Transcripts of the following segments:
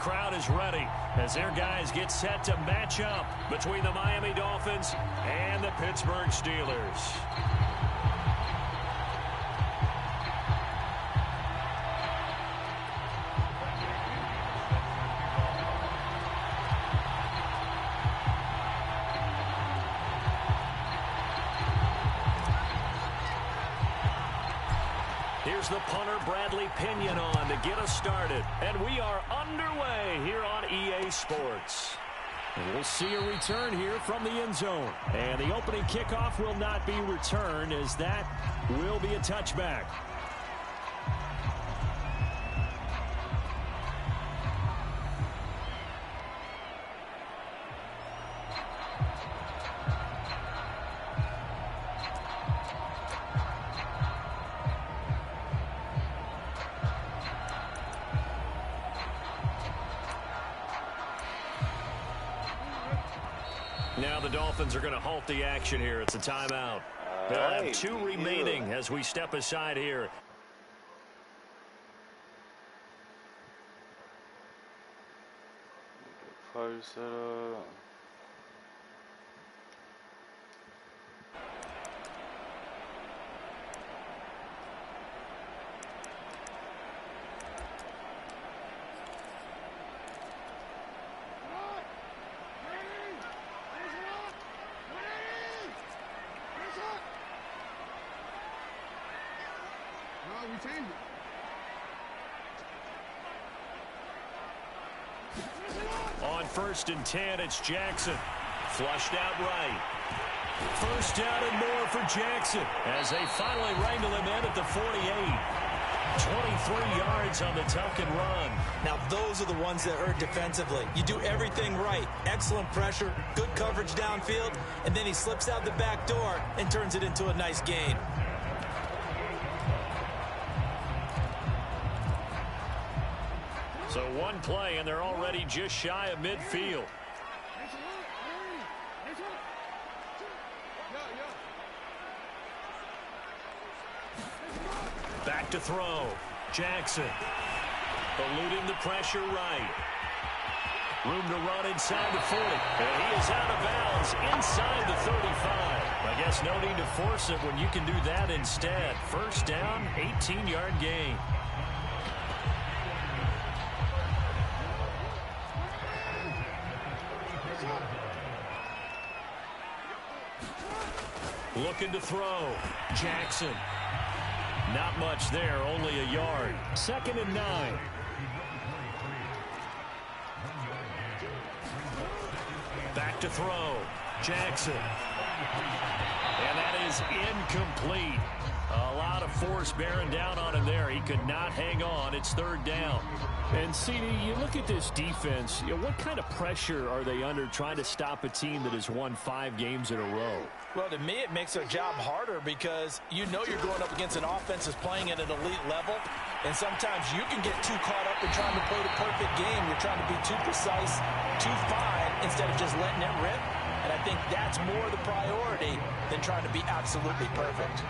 crowd is ready as their guys get set to match up between the Miami Dolphins and the Pittsburgh Steelers. Here's the punter, Bradley Pinion, on to get us started. And we are underway here on EA Sports. And we'll see a return here from the end zone. And the opening kickoff will not be returned, as that will be a touchback. Now the Dolphins are going to halt the action here. It's a timeout. They'll have 2 remaining as we step aside here. Close it up. On 1st and 10, it's Jackson. Flushed out right. 1st down and more for Jackson as they finally wrangle him in at the 48. 23 yards on the tuck and run. Now, those are the ones that hurt defensively. You do everything right. Excellent pressure, good coverage downfield, and then he slips out the back door and turns it into a nice gain. So one play, and they're already just shy of midfield. Back to throw. Jackson. Eluding the pressure right. Room to run inside the 40. And he is out of bounds inside the 35. I guess no need to force it when you can do that instead. 1st down, 18-yard gain. Looking to throw. Jackson. Not much there, only a yard. 2nd and 9. Back to throw. Jackson. And that is incomplete. A lot of force bearing down on him there. He could not hang on. It's 3rd down. And, CD, you look at this defense, what kind of pressure are they under trying to stop a team that has won 5 games in a row? Well, to me, it makes their job harder because you know you're going up against an offense that's playing at an elite level, and sometimes you can get too caught up in trying to play the perfect game. You're trying to be too precise, too fine, instead of just letting it rip. And I think that's more the priority than trying to be absolutely perfect.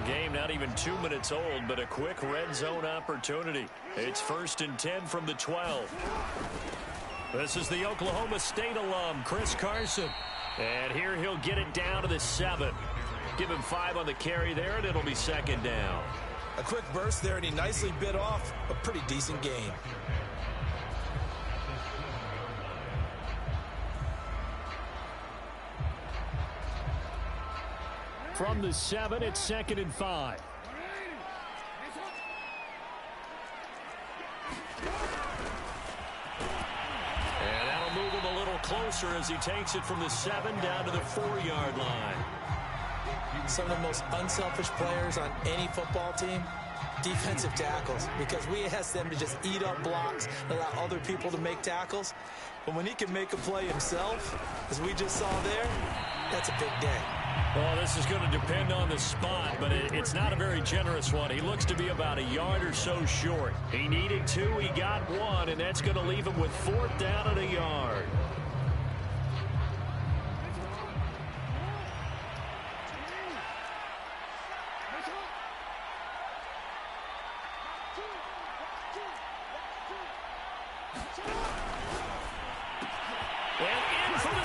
Game not even 2 minutes old, but a quick red zone opportunity. It's 1st and 10 from the 12. This is the Oklahoma State alum, Chris Carson. And here he'll get it down to the 7. Give him 5 on the carry there, and it'll be 2nd down. A quick burst there, and he nicely bit off a pretty decent gain. From the 7, it's 2nd and 5. And that'll move him a little closer as he takes it from the 7 down to the 4-yard line. Some of the most unselfish players on any football team, defensive tackles, because we ask them to just eat up blocks, allow other people to make tackles. But when he can make a play himself, as we just saw there, that's a big day. Well, this is going to depend on the spot, but it's not a very generous one. He looks to be about a yard or so short. He needed 2, he got 1, and that's going to leave him with 4th down and a yard.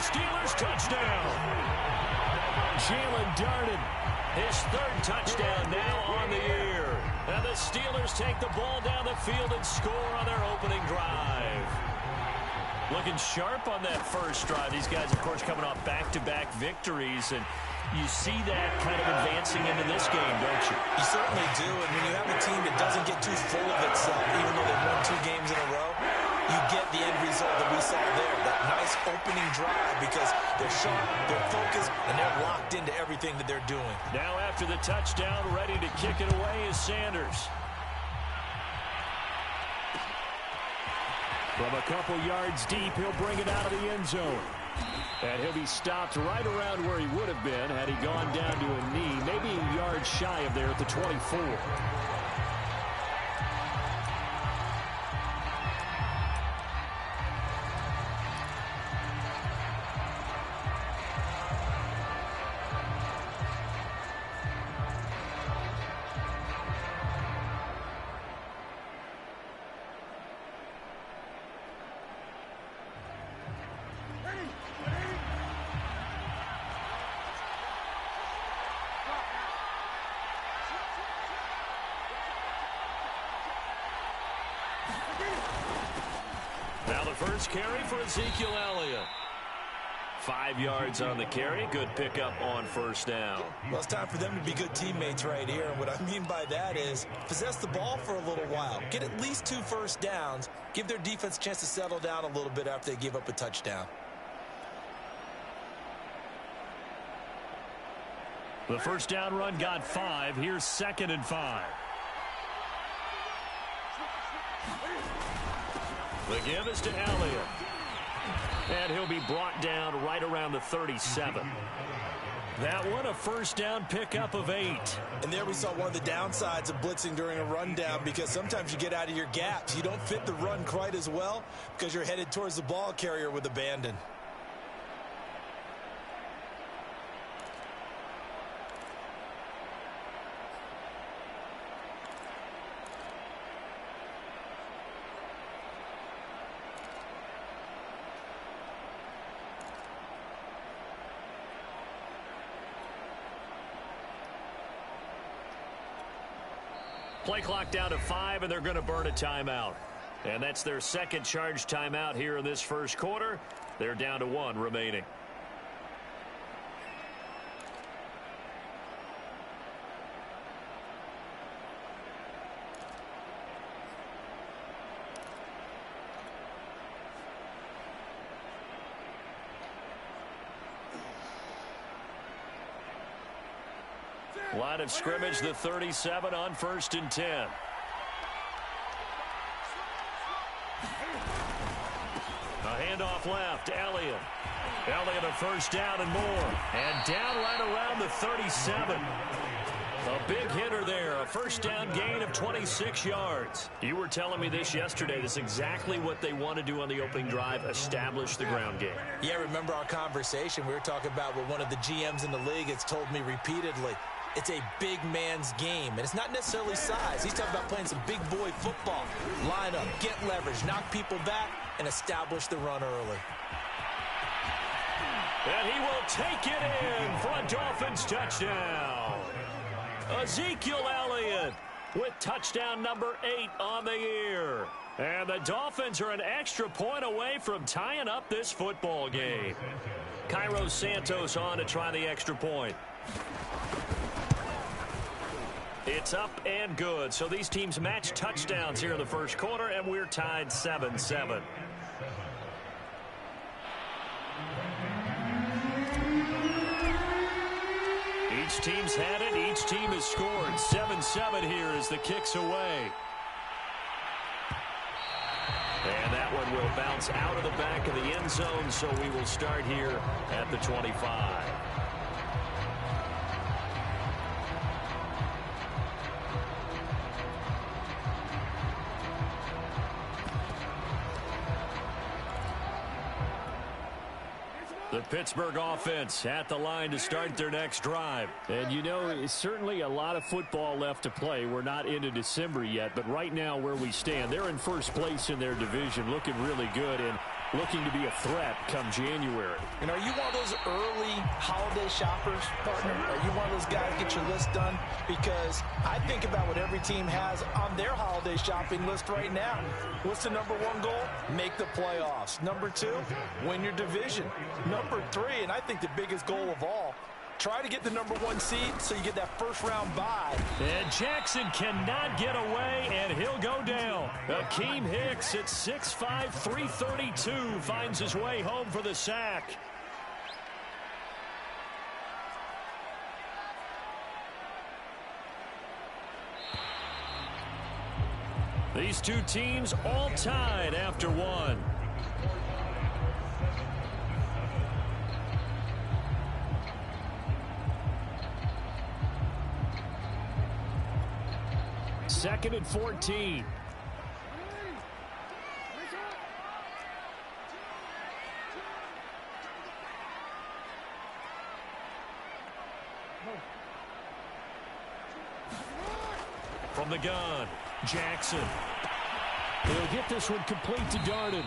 Steelers touchdown. Jalen Darden. His third touchdown now on the year. And the Steelers take the ball down the field and score on their opening drive. Looking sharp on that first drive. These guys, of course, coming off back-to-back victories, and you see that kind of advancing into this game, don't you? You certainly do, and when you have a team that doesn't get too full of itself, even though they've won 2 games in a row, you get the end result that we saw there, that nice opening drive, because they're sharp, they're focused, and they're locked into everything that they're doing. Now after the touchdown, ready to kick it away is Sanders. From a couple yards deep, he'll bring it out of the end zone. And he'll be stopped right around where he would have been had he gone down to a knee, maybe a yard shy of there at the 24. Now the first carry for Ezekiel Elliott. 5 yards on the carry. Good pickup on first down. Well, it's time for them to be good teammates right here. And what I mean by that is possess the ball for a little while. Get at least 2 first downs. Give their defense a chance to settle down a little bit after they give up a touchdown. The first down run got 5. Here's 2nd and 5. The give is to Elliott. And he'll be brought down right around the 37. That one, a first down pickup of 8. And there we saw one of the downsides of blitzing during a rundown, because sometimes you get out of your gaps. You don't fit the run quite as well because you're headed towards the ball carrier with abandon. Play clock down to 5, and they're going to burn a timeout. And that's their second charge timeout here in this first quarter. They're down to 1 remaining. Line of scrimmage, the 37 on 1st and 10. A handoff left, Elliott. Elliott a first down and more. And down right around the 37. A big hitter there, a first down gain of 26 yards. You were telling me this yesterday. This is exactly what they want to do on the opening drive, establish the ground game. Yeah, remember our conversation? We were talking about what one of the GMs in the league has told me repeatedly. It's a big man's game, and it's not necessarily size. He's talking about playing some big boy football. Line up, get leverage, knock people back, and establish the run early. And he will take it in for a Dolphins touchdown. Ezekiel Elliott with touchdown number 8 on the year. And the Dolphins are an extra point away from tying up this football game. Cairo Santos on to try the extra point. It's up and good. So these teams match touchdowns here in the first quarter, and we're tied 7-7. Each team's had it. Each team has scored. 7-7 here as the kick's away. And that one will bounce out of the back of the end zone, so we will start here at the 25. The Pittsburgh offense at the line to start their next drive. And you know, it's certainly a lot of football left to play. We're not into December yet, but right now where we stand, they're in first place in their division, looking really good. And looking to be a threat come January. And are you one of those early holiday shoppers, partner? Are you one of those guys get your list done? Because I think about what every team has on their holiday shopping list right now. What's the number one goal? Make the playoffs. Number two, win your division. Number three, and I think the biggest goal of all, try to get the number one seed so you get that first-round bye. And Jackson cannot get away, and he'll go down. Akeem Hicks at 6'5", 332 finds his way home for the sack. These two teams all tied after one. Second and 14. From the gun, Jackson. He'll get this one complete to Darden.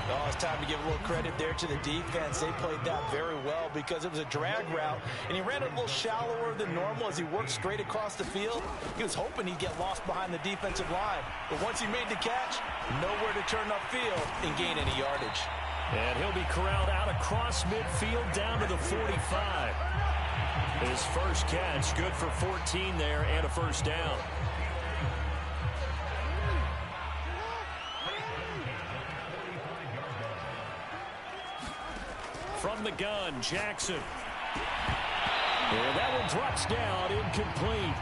Oh, it's time to give a little credit there to the defense. They played that very well because it was a drag route, and he ran it a little shallower than normal as he worked straight across the field. He was hoping he'd get lost behind the defensive line. But once he made the catch, nowhere to turn upfield and gain any yardage. And he'll be corralled out across midfield down to the 45. His first catch, good for 14 there and a first down. From the gun, Jackson. And that one drops down, incomplete.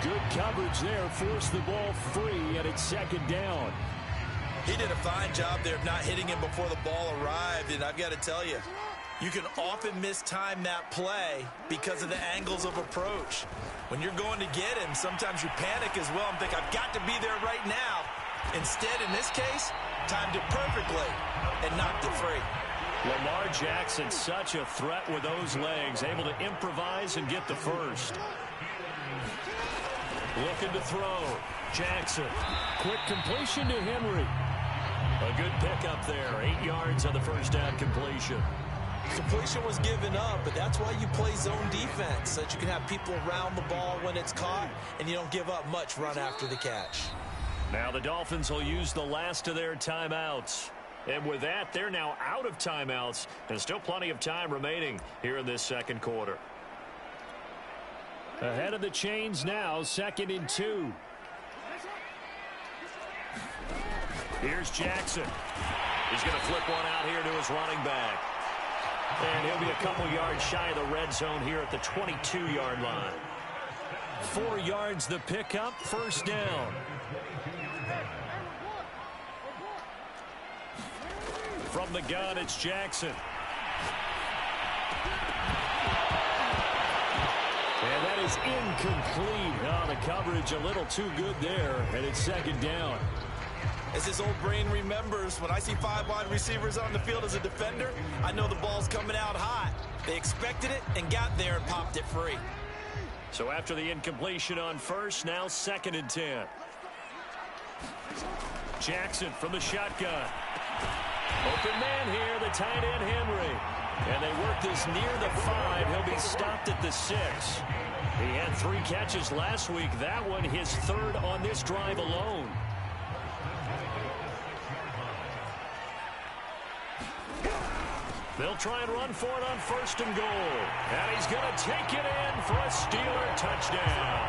Good coverage there, forced the ball free, and it's second down. He did a fine job there of not hitting him before the ball arrived, and I've got to tell you, you can often mistime that play because of the angles of approach. When you're going to get him, sometimes you panic as well and think, I've got to be there right now. Instead, in this case, timed it perfectly and knocked it free. Lamar Jackson, such a threat with those legs, able to improvise and get the first. Looking to throw. Jackson. Quick completion to Henry. A good pickup there. 8 yards on the first down completion. Completion was given up, but that's why you play zone defense, so that you can have people around the ball when it's caught, and you don't give up much run after the catch. Now the Dolphins will use the last of their timeouts. And with that, they're now out of timeouts, and still plenty of time remaining here in this second quarter. Ahead of the chains now, 2nd and 2. Here's Jackson. He's going to flip one out here to his running back. And he'll be a couple yards shy of the red zone here at the 22-yard line. 4 yards the pickup, first down. From the gun, it's Jackson. And that is incomplete. Oh, the coverage a little too good there, and it's second down. As his old brain remembers, when I see 5 wide receivers on the field as a defender, I know the ball's coming out hot. They expected it and got there and popped it free. So after the incompletion on first, now 2nd and 10. Jackson from the shotgun. Open man here, the tight end Henry. And they work this near the 5. He'll be stopped at the 6. He had 3 catches last week. That one his 3rd on this drive alone. They'll try and run for it on 1st and goal. And he's going to take it in for a Steeler touchdown.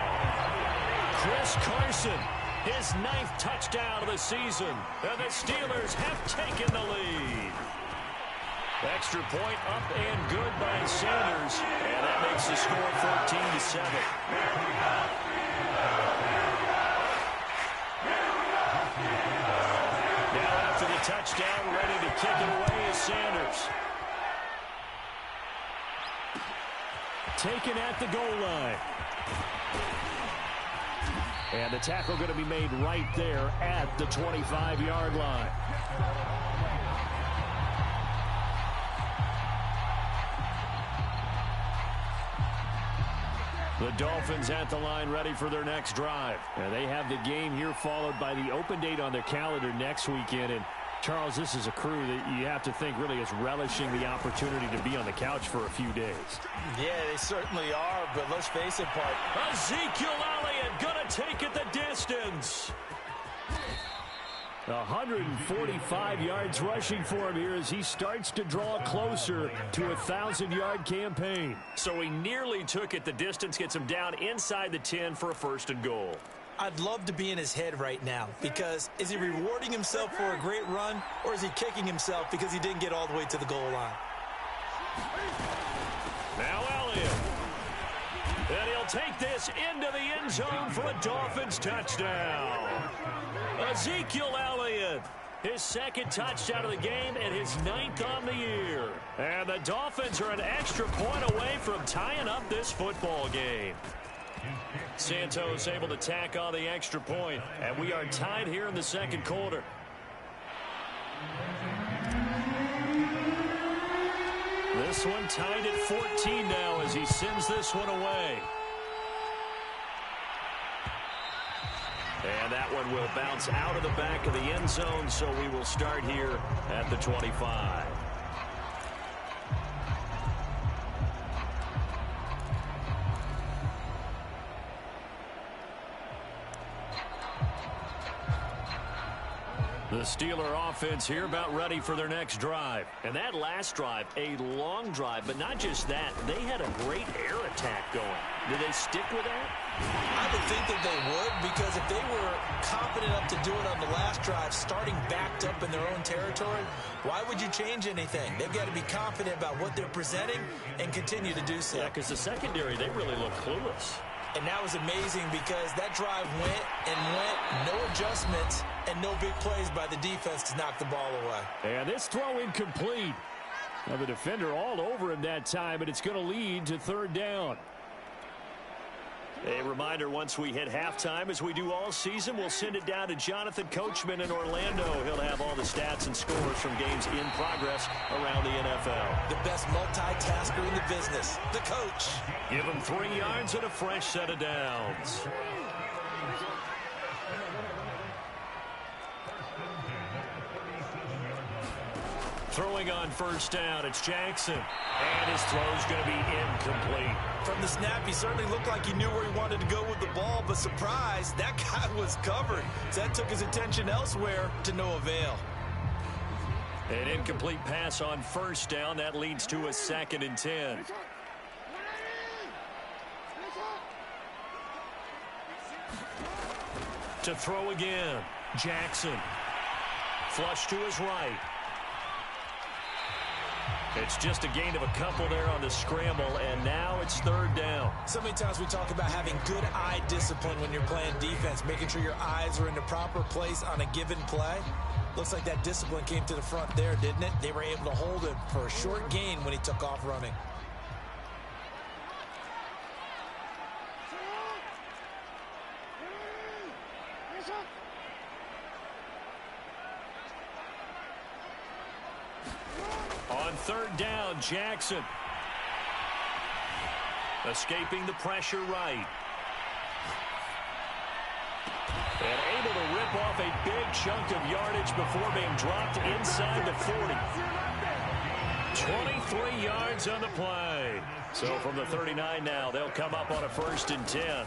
Chris Carson, his 9th touchdown of the season. And the Steelers have taken the lead. Extra point up and good by Sanders. And that makes the score 14-7. Now after the touchdown, ready to kick it away is Sanders. Taken at the goal line. And the tackle going to be made right there at the 25-yard line. The Dolphins at the line ready for their next drive. And they have the game here followed by the open date on their calendar next weekend. And Charles, this is a crew that you have to think really is relishing the opportunity to be on the couch for a few days. Yeah, they certainly are, but let's face it, Park. Ezekiel Elliott going to take it the distance. 145 yards rushing for him here as he starts to draw closer to a 1,000-yard campaign. So he nearly took it the distance, gets him down inside the 10 for a 1st and goal. I'd love to be in his head right now because is he rewarding himself for a great run or is he kicking himself because he didn't get all the way to the goal line? Now Elliott. And he'll take this into the end zone for a Dolphins touchdown. Ezekiel Elliott, his 2nd touchdown of the game and his 9th on the year. And the Dolphins are an extra point away from tying up this football game. Santos able to tack on the extra point, and we are tied here in the 2nd quarter. This one tied at 14 now as he sends this one away. And that one will bounce out of the back of the end zone, so we will start here at the 25. The Steeler offense here about ready for their next drive. And that last drive, a long drive, but not just that. They had a great air attack going. Did they stick with that? I would think that they would because if they were confident enough to do it on the last drive, starting backed up in their own territory, why would you change anything? They've got to be confident about what they're presenting and continue to do so. Yeah, because the secondary, they really look clueless. And that was amazing because that drive went and went, no adjustments, and no big plays by the defense to knock the ball away. And this throw incomplete. Now the defender all over him that time, but it's going to lead to 3rd down. A reminder, once we hit halftime, as we do all season, we'll send it down to Jonathan Coachman in Orlando. He'll have all the stats and scores from games in progress around the NFL. The best multitasker in the business, the coach. Give him 3 yards and a fresh set of downs. Throwing on 1st down, it's Jackson. And his throw's going to be incomplete. From the snap, he certainly looked like he knew where he wanted to go with the ball, but surprise, that guy was covered. So that took his attention elsewhere to no avail. An incomplete pass on 1st down. That leads to a 2nd and 10. To throw again, Jackson. Flush to his right. It's just a gain of a couple there on the scramble, and now it's 3rd down. So many times we talk about having good eye discipline when you're playing defense, making sure your eyes are in the proper place on a given play. Looks like that discipline came to the front there, didn't it? They were able to hold him for a short gain when he took off running. On 3rd down, Jackson. Escaping the pressure right. And able to rip off a big chunk of yardage before being dropped inside the 40. 23 yards on the play. So from the 39 now, they'll come up on a 1st and 10.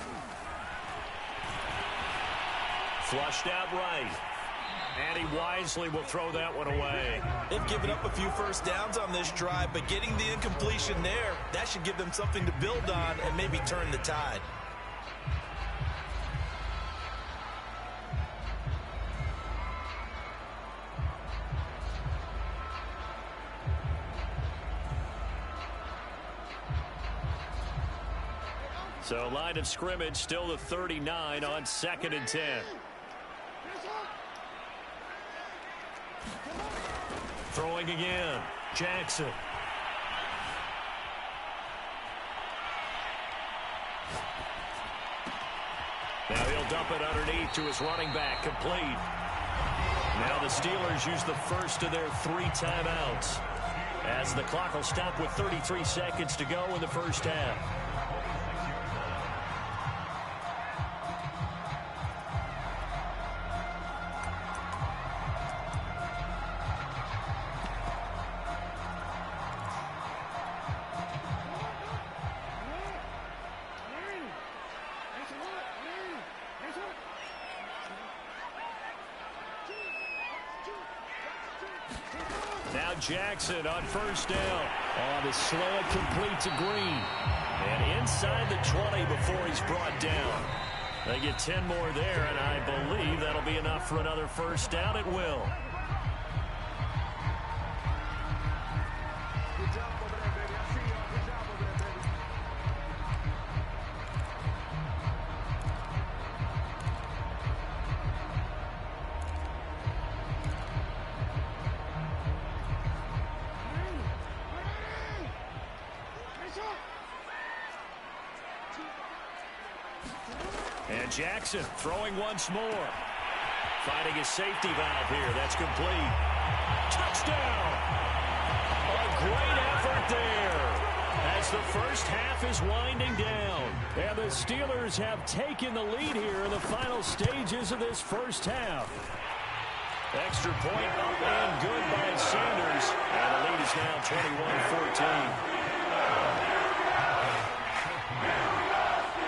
Flushed out right. And he wisely will throw that one away. They've given up a few 1st downs on this drive, but getting the incompletion there, that should give them something to build on and maybe turn the tide. So line of scrimmage still the 39 on 2nd and 10. Throwing again, Jackson. Now he'll dump it underneath to his running back, complete. Now the Steelers use the first of their 3 timeouts, as the clock will stop with 33 seconds to go in the 1st half. Jackson on first down. Oh, the slant completes a Green. And inside the 20 before he's brought down. They get 10 more there, and I believe that'll be enough for another first down. It will. And Jackson throwing once more. Finding his safety valve here. That's complete. Touchdown! A great effort there as the first half is winding down. And the Steelers have taken the lead here in the final stages of this first half. Extra point up and good by Sanders. And the lead is now 21-14.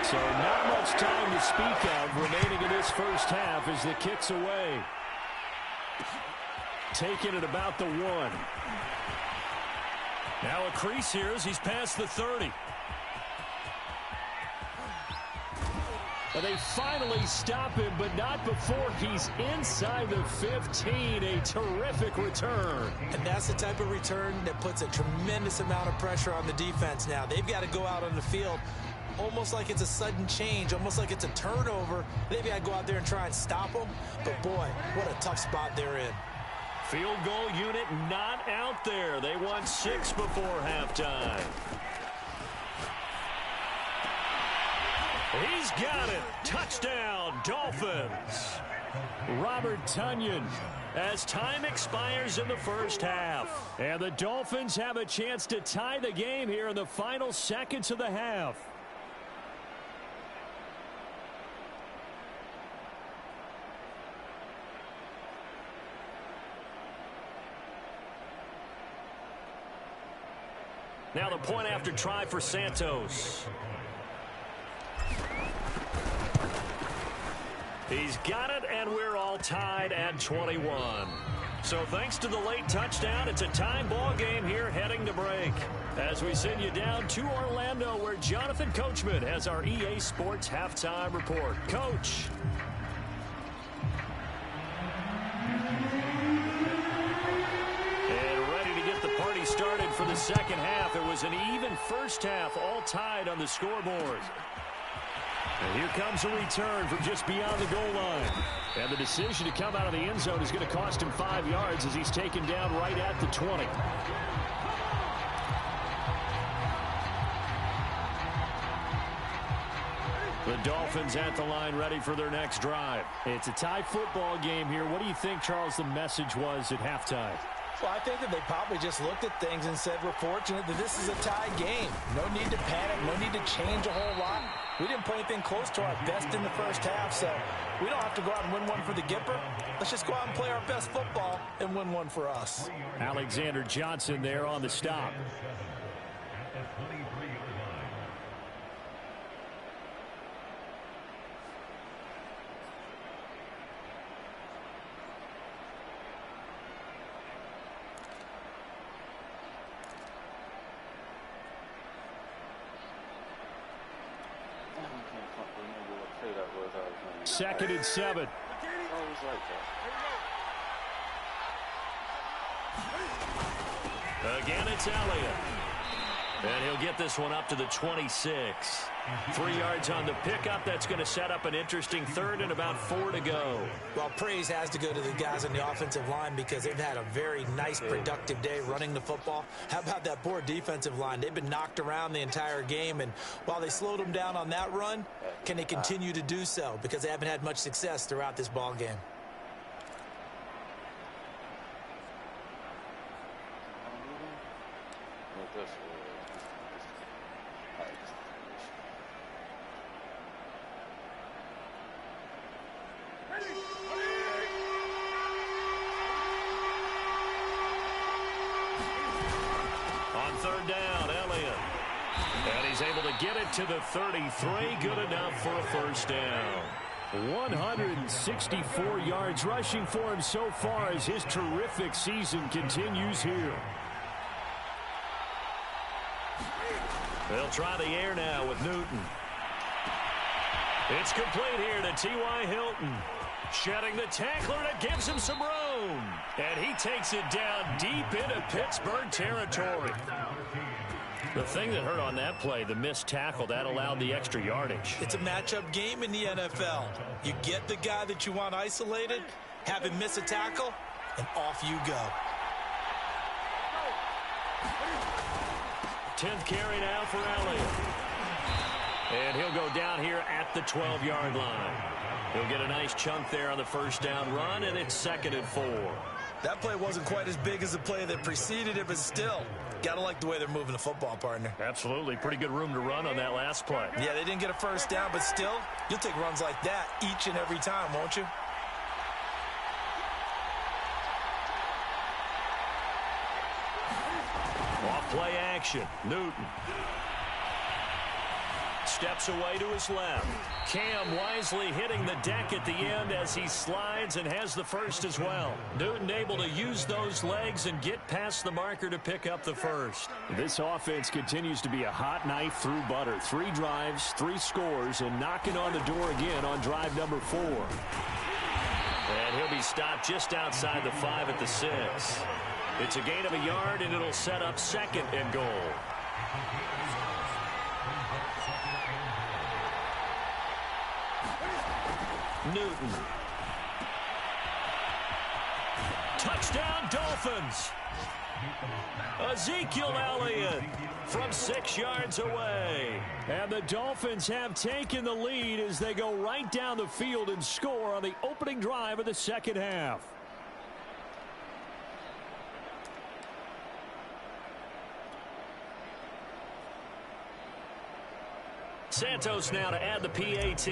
So not much time to speak of remaining in this first half as the kick's away. Taking it about the 1. Now a crease here as he's past the 30. And they finally stop him, but not before he's inside the 15. A terrific return. And that's the type of return that puts a tremendous amount of pressure on the defense now. They've got to go out on the field almost like it's a sudden change, almost like it's a turnover. They've got to go out there and try and stop them. But, boy, what a tough spot they're in. Field goal unit not out there. They won 6 before halftime. He's got it. Touchdown, Dolphins. Robert Tonyan. As time expires in the first half. And the Dolphins have a chance to tie the game here in the final seconds of the half. Now the point after try for Santos. He's got it, and we're all tied at 21. So thanks to the late touchdown, it's a time ball game here heading to break. As we send you down to Orlando, where Jonathan Coachman has our EA Sports halftime report. Coach. Started for the second half. It was an even first half, all tied on the scoreboard. And here comes a return from just beyond the goal line. And the decision to come out of the end zone is going to cost him 5 yards as he's taken down right at the 20. The Dolphins at the line ready for their next drive. It's a tie football game here. What do you think, Charles, the message was at halftime? Well, I think that they probably just looked at things and said, we're fortunate that this is a tie game. No need to panic. No need to change a whole lot. We didn't play anything close to our best in the first half, so we don't have to go out and win one for the Gipper. Let's just go out and play our best football and win one for us. Alexander Johnson there on the stop. Second and 7. Again, it's Elliott. And he'll get this one up to the 26. 3 yards on the pickup. That's going to set up an interesting third and about 4 to go. Well, praise has to go to the guys on the offensive line because they've had a very nice, productive day running the football. How about that poor defensive line? They've been knocked around the entire game, and while they slowed them down on that run, can they continue to do so? Because they haven't had much success throughout this ball game. Third down, Elliott. And he's able to get it to the 33. Good enough for a first down. 164 yards rushing for him so far as his terrific season continues here. They'll try the air now with Newton. It's complete here to T.Y. Hilton. Shedding the tackler, and it gives him some room. And he takes it down deep into Pittsburgh territory. The thing that hurt on that play, the missed tackle, that allowed the extra yardage. It's a matchup game in the NFL. You get the guy that you want isolated, have him miss a tackle, and off you go. 10th carry now for Elliott. And he'll go down here at the 12-yard line. He'll get a nice chunk there on the first down run, and it's 2nd and 4. That play wasn't quite as big as the play that preceded it, but still, got to like the way they're moving the football, partner. Absolutely. Pretty good room to run on that last play. Yeah, they didn't get a first down, but still, you'll take runs like that each and every time, won't you? Off play action. Newton steps away to his left. Cam wisely hitting the deck at the end as he slides and has the first as well. Newton able to use those legs and get past the marker to pick up the first. This offense continues to be a hot knife through butter. 3 drives, 3 scores, and knocking on the door again on drive number 4. And he'll be stopped just outside the 5 at the 6. It's a gain of a yard, and it'll set up 2nd and goal. Newton. Touchdown, Dolphins. Ezekiel Elliott from 6 yards away. And the Dolphins have taken the lead as they go right down the field and score on the opening drive of the second half. Santos now to add the PAT.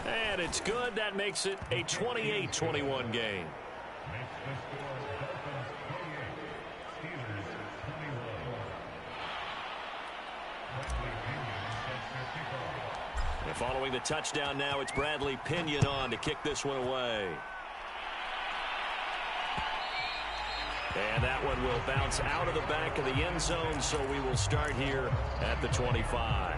And it's good. That makes it a 28-21 game. And following the touchdown now, it's Bradley Pinion on to kick this one away. And that one will bounce out of the back of the end zone, so we will start here at the 25.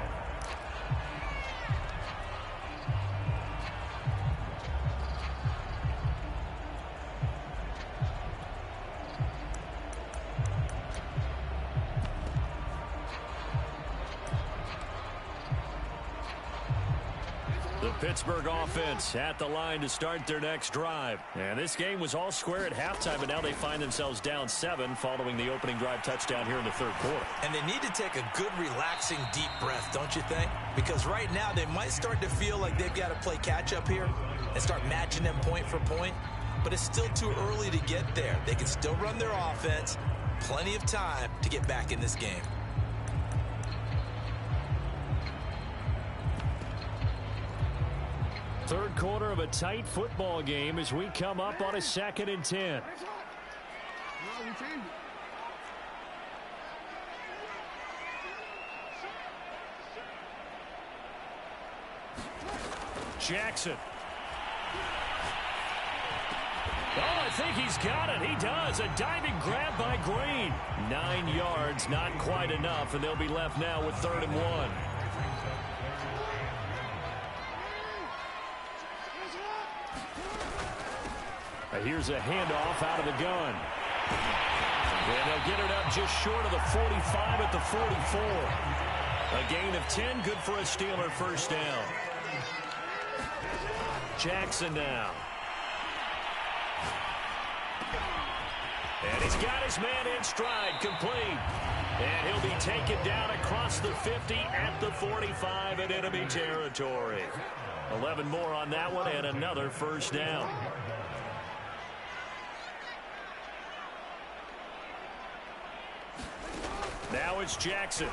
Pittsburgh offense at the line to start their next drive. And this game was all square at halftime, and now they find themselves down 7 following the opening drive touchdown here in the third quarter. And they need to take a good, relaxing, deep breath, don't you think? Because right now they might start to feel like they've got to play catch-up here and start matching them point for point. But it's still too early to get there. They can still run their offense. Plenty of time to get back in this game. Third quarter of a tight football game as we come up on a 2nd and 10. Jackson. Oh, I think he's got it. He does. A diving grab by Green. 9 yards, not quite enough, and they'll be left now with 3rd and 1. Here's a handoff out of the gun. And they'll get it up just short of the 45 at the 44. A gain of 10, good for a Steeler first down. Jackson now. And he's got his man in stride, complete. And he'll be taken down across the 50 at the 45 in enemy territory. 11 more on that one and another first down. Now it's Jackson.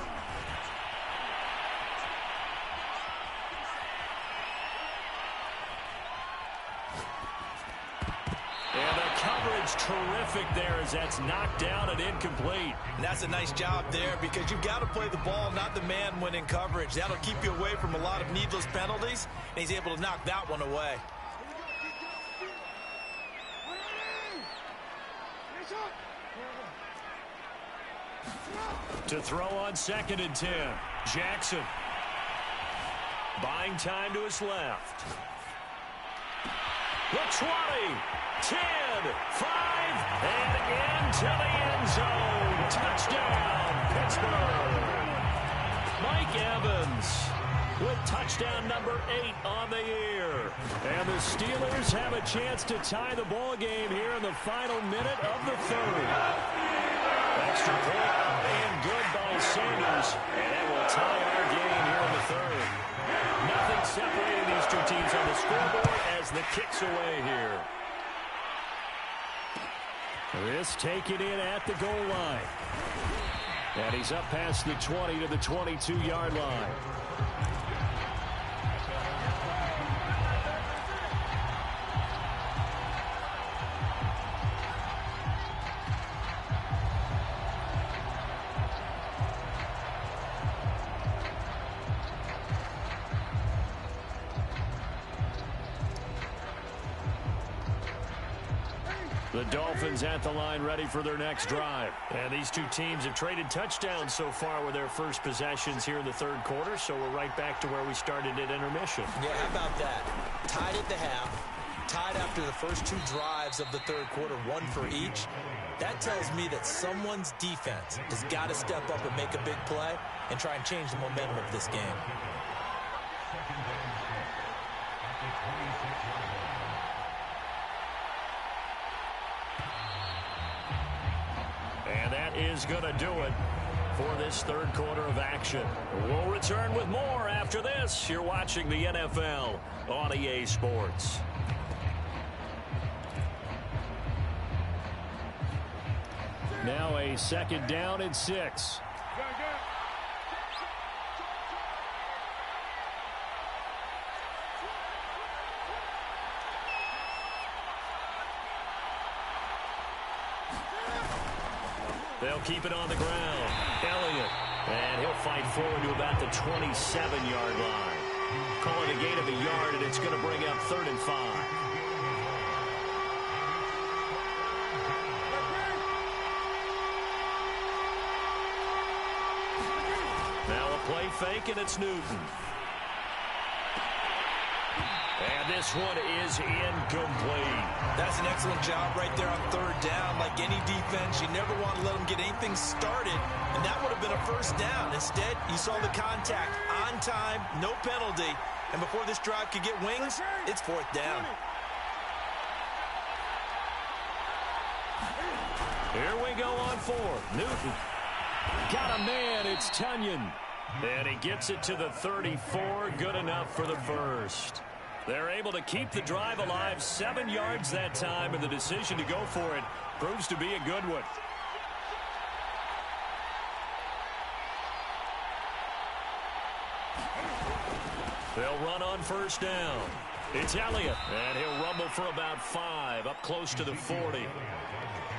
And the coverage terrific there as that's knocked out and incomplete. And that's a nice job there because you've got to play the ball, not the man when in coverage. That'll keep you away from a lot of needless penalties, and he's able to knock that one away. To throw on 2nd and 10. Jackson. Buying time to his left. The 20, 10, 5, and into the end zone. Touchdown, Pittsburgh. Mike Evans with touchdown number 8 on the year. And the Steelers have a chance to tie the ball game here in the final minute of the 3rd. Extra point and good by Sanders. And that will tie our game here in the 3rd. Nothing separating these two teams on the scoreboard as the kick's away here. This taken in at the goal line. And he's up past the 20 to the 22-yard line. The Dolphins at the line ready for their next drive. And these two teams have traded touchdowns so far with their first possessions here in the 3rd quarter, so we're right back to where we started at intermission. Yeah, how about that? Tied at the half, tied after the first 2 drives of the 3rd quarter, 1 for each. That tells me that someone's defense has got to step up and make a big play and try and change the momentum of this game. And that is going to do it for this 3rd quarter of action. We'll return with more after this. You're watching the NFL on EA Sports. Now a 2nd down and 6. They'll keep it on the ground. Elliott. And he'll fight forward to about the 27-yard line. Call it a gain of a yard, and it's going to bring up 3rd and 5. Now a play fake, and it's Newton. And this one is incomplete. That's an excellent job right there on 3rd down. Like any defense, you never want to let them get anything started, and that would have been a 1st down. Instead, you saw the contact on time, no penalty, and before this drive could get wings, it's 4th down. Here we go on 4th. Newton. Got a man. It's Tunyon. And he gets it to the 34. Good enough for the 1st. They're able to keep the drive alive, 7 yards that time, and the decision to go for it proves to be a good one. They'll run on 1st down. It's Elliott, and he'll rumble for about 5, up close to the 40.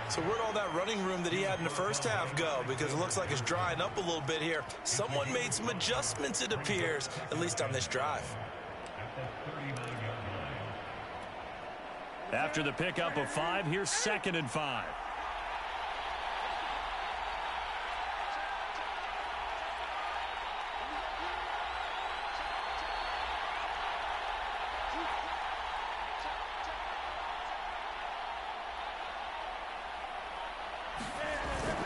So where'd all that running room that he had in the 1st half go? Because it looks like it's drying up a little bit here. Someone made some adjustments, it appears, at least on this drive. After the pickup of 5, here's 2nd and 5.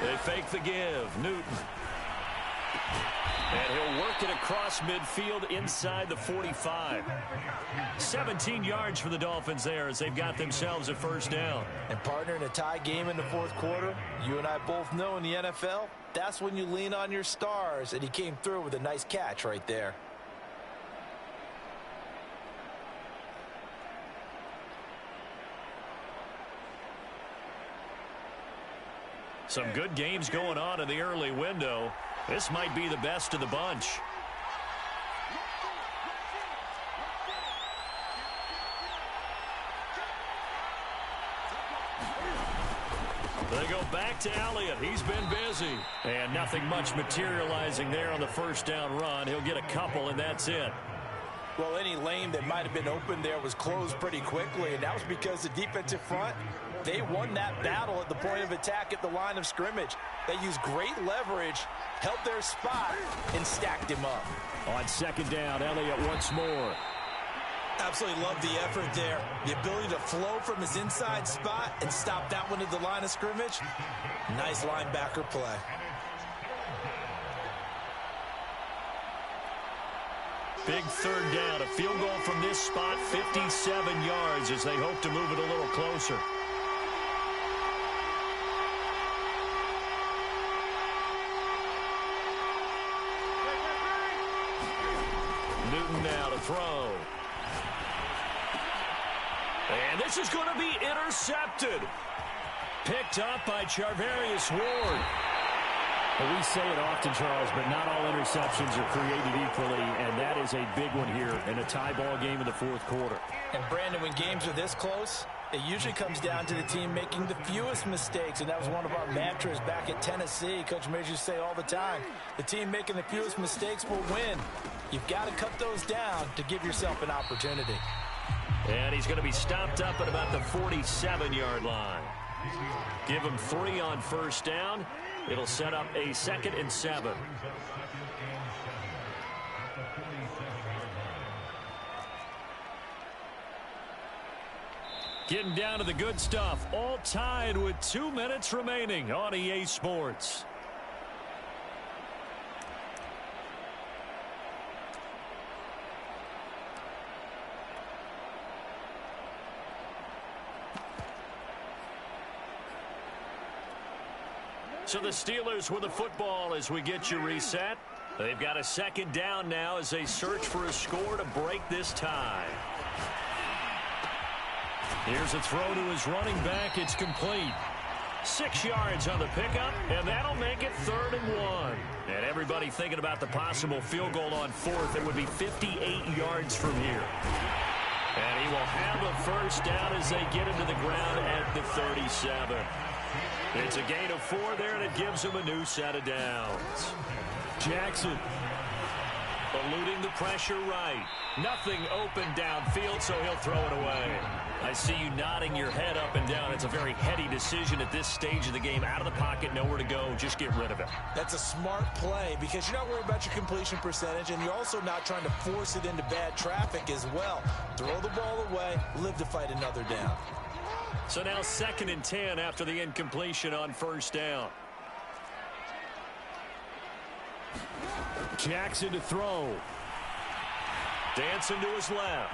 They fake the give. Newton. And he'll work it across midfield inside the 45. 17 yards for the Dolphins there as they've got themselves a 1st down. And partner, in a tie game in the 4th quarter, you and I both know in the NFL, that's when you lean on your stars, and he came through with a nice catch right there. Some good games going on in the early window. This might be the best of the bunch. They go back to Elliott. He's been busy. And nothing much materializing there on the first down run. He'll get a couple, and that's it. Well, any lane that might have been open there was closed pretty quickly, and that was because the defensive front, they won that battle at the point of attack at the line of scrimmage. They used great leverage, held their spot, and stacked him up. On second down, Elliott once more. Absolutely love the effort there. The ability to flow from his inside spot and stop that one at the line of scrimmage. Nice linebacker play. Big third down, a field goal from this spot, 57 yards as they hope to move it a little closer. Newton now to throw. And this is going to be intercepted. Picked up by Charvarius Ward. Well, we say it often, Charles, but not all interceptions are created equally, and that is a big one here in a tie ball game in the fourth quarter. And, Brandon, when games are this close, it usually comes down to the team making the fewest mistakes, and that was one of our mantras back at Tennessee. Coach Mears used to say all the time, the team making the fewest mistakes will win. You've got to cut those down to give yourself an opportunity. And he's going to be stopped up at about the 47-yard line. Give him 3 on first down. It'll set up a 2nd and 7. Getting down to the good stuff. All tied with 2 minutes remaining on EA Sports. So the Steelers with the football as we get you reset. They've got a 2nd down now as they search for a score to break this tie. Here's a throw to his running back. It's complete. 6 yards on the pickup, and that'll make it 3rd and 1. And everybody thinking about the possible field goal on 4th. It would be 58 yards from here. And he will have a first down as they get into the ground at the 37. It's a gain of 4 there, and it gives him a new set of downs. Jackson eluding the pressure right. Nothing open downfield, so he'll throw it away. I see you nodding your head up and down. It's a very heady decision at this stage of the game. Out of the pocket, nowhere to go. Just get rid of it. That's a smart play because you're not worried about your completion percentage, and you're also not trying to force it into bad traffic as well. Throw the ball away, live to fight another down. So now 2nd and 10 after the incompletion on first down. Jackson to throw. Dancing to his left.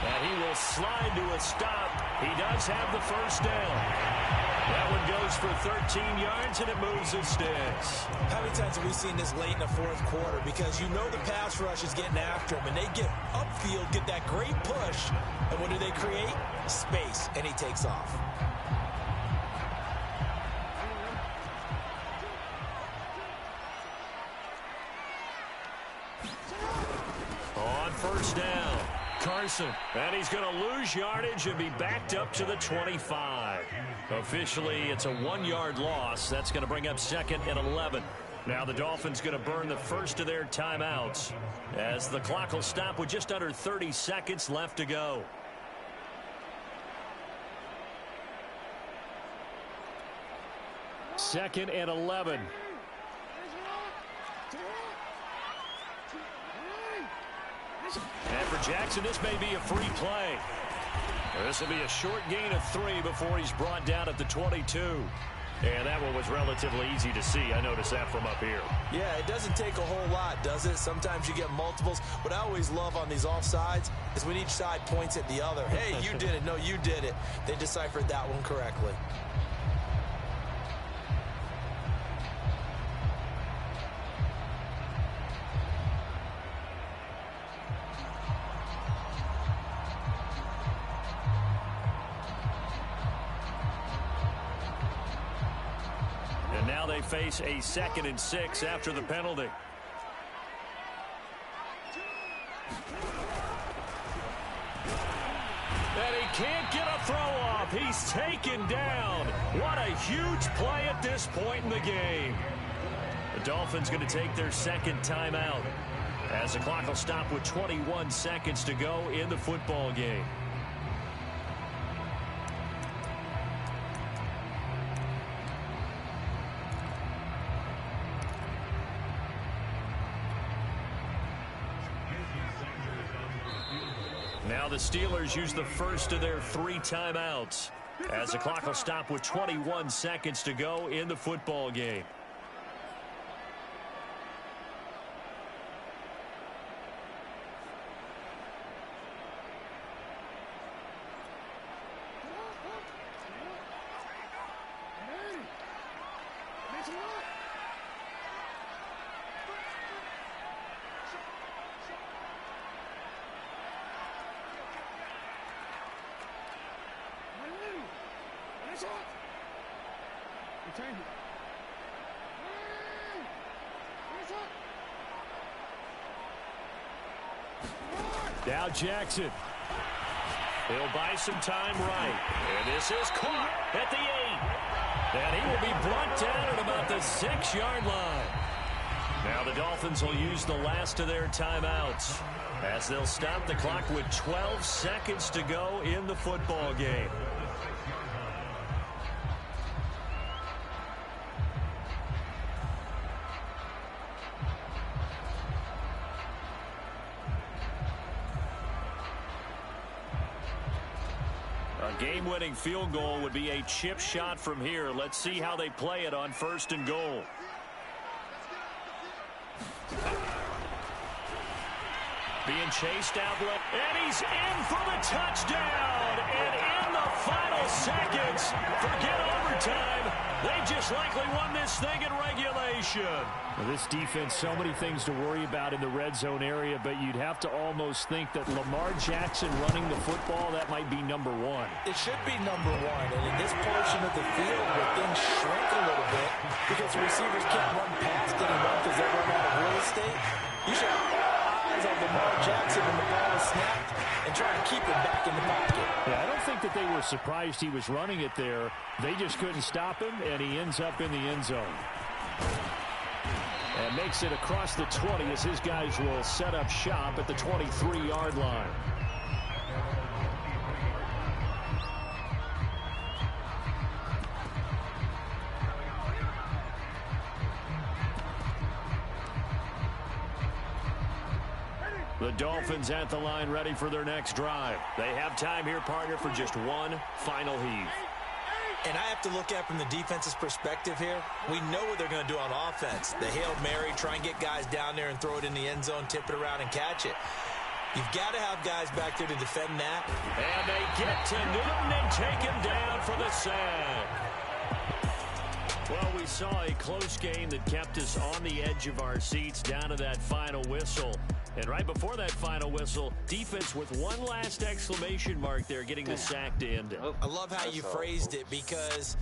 And he will slide to a stop. He does have the first down. That one goes for 13 yards, and it moves his sticks. How many times have we seen this late in the fourth quarter? Because you know the pass rush is getting after him, and they get upfield, get that great push. And what do they create? Space, and he takes off. On first down, Carson. And he's going to lose yardage and be backed up to the 25. Officially, it's a 1-yard loss. That's going to bring up 2nd and 11. Now the Dolphins going to burn the first of their timeouts as the clock will stop with just under 30 seconds left to go. Second and 11. And for Jackson, this may be a free play. This will be a short gain of 3 before he's brought down at the 22. And that one was relatively easy to see. I noticed that from up here. Yeah, it doesn't take a whole lot, does it? Sometimes you get multiples. What I always love on these offsides is when each side points at the other. Hey, you did it. No, you did it. They deciphered that one correctly. They face a 2nd and 6 after the penalty. And he can't get a throw off. He's taken down. What a huge play at this point in the game. The Dolphins going to take their second timeout as the clock will stop with 21 seconds to go in the football game. Now the Steelers use the first of their 3 timeouts as the clock will stop with 21 seconds to go in the football game. Now Jackson. He'll buy some time right. And this is caught at the 8. And he will be brought down at about the 6-yard line. Now the Dolphins will use the last of their timeouts as they'll stop the clock with 12 seconds to go in the football game. A game-winning field goal would be a chip shot from here. Let's see how they play it on 1st and goal. Being chased out left, and he's in for the touchdown. And in the final seconds, forget overtime. They just likely won this thing in regulation. Well, this defense, so many things to worry about in the red zone area, but you'd have to almost think that Lamar Jackson running the football, that might be number 1. It should be number 1. And in this portion of the field where things shrink a little bit because the receivers can't run past anymore because they run out of real estate, you should have all eyes on Lamar Jackson when the ball is snapped and try to keep it back in the pocket. Yeah, I don't think that they were surprised he was running it there. They just couldn't stop him, and he ends up in the end zone. And makes it across the 20 as his guys will set up shop at the 23-yard line. The Dolphins at the line ready for their next drive. They have time here, partner, for just one final heave. And I have to look at from the defense's perspective here. We know what they're going to do on offense. The Hail Mary, try and get guys down there and throw it in the end zone, tip it around and catch it. You've got to have guys back there to defend that. And they get to Newton and take him down for the sack. Well, we saw a close game that kept us on the edge of our seats down to that final whistle. And right before that final whistle, defense with one last exclamation mark there, getting the sack to end it. I love how you phrased it because